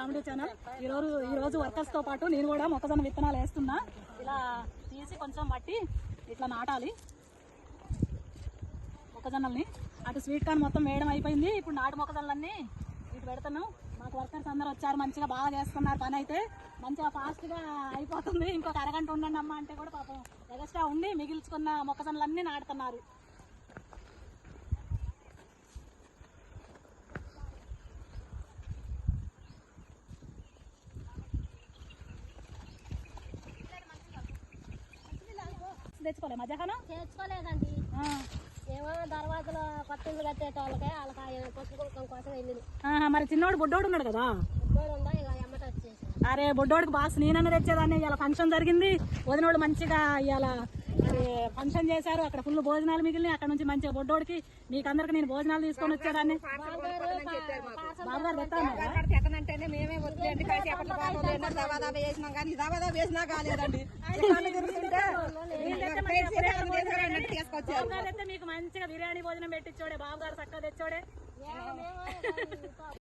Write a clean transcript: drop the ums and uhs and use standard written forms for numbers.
Comedy channel. ఈ రోజు workers తో పాటు నేను కూడా మొక్కజొన్న విత్తనాలు వేస్తున్నా. ఇలా తీసి కొంచెం మట్టి ఇట్లా నాటాలి మొక్కజొన్నల్ని. అటు స్వీట్ కార్న్ మొత్తం వేయడం అయిపోయింది. ఇప్పుడు నాటు మొక్కజొన్నలన్నీ ఇటు పెడుతున్నాం. మాకు వర్కర్స్ అందరూ వచ్చారు, మంచిగా బాగా చేస్తున్నారు. పని అయితే మంచిగా ఫాస్ట్ గా అయిపోతుంది. ఇంకొక అరగంట ఉండండి అమ్మ అంటే కూడా పాపం ఎగస్ట్రా ఉండి మిగిల్చుకున్న మొక్కజొన్నలన్నీ నాటుతున్నారు. తెచ్చుకోలే మధ్యాహ్నం తెచ్చుకోలేదండి. ఏమో దర్వాజలో కొత్త ఇల్లు కట్టేటోళ్ళకే వాళ్ళకి పసుపు కుంకం కోసం వెళ్ళింది. మరి చిన్నోడు బుడ్డోడు ఉన్నాడు కదా, ఉందా ఇక ఎమ్మట వచ్చేసి. అరే బుడ్డోడికి బాస్ నేనన్న తెచ్చేదాన్ని. ఇవాళ ఫంక్షన్ జరిగింది, వదినోడు మంచిగా ఇవాళ ఫంక్షన్ చేశారు. అక్కడ ఫుల్ భోజనాలు మిగిలినాయి. అక్కడ నుంచి మంచిగా బొడ్డోడికి మీకందరికి నేను భోజనాలు తీసుకొని వచ్చేదాన్ని. బాబుగారు తెస్తానంటేనే మేమే వద్దులేండి, వేసినాం కానీ దాబా వేసినా కాలేదండి. మీకు మంచిగా బిర్యానీ భోజనం పెట్టించోడే బాబుగారు, చక్కగా తెచ్చోడే.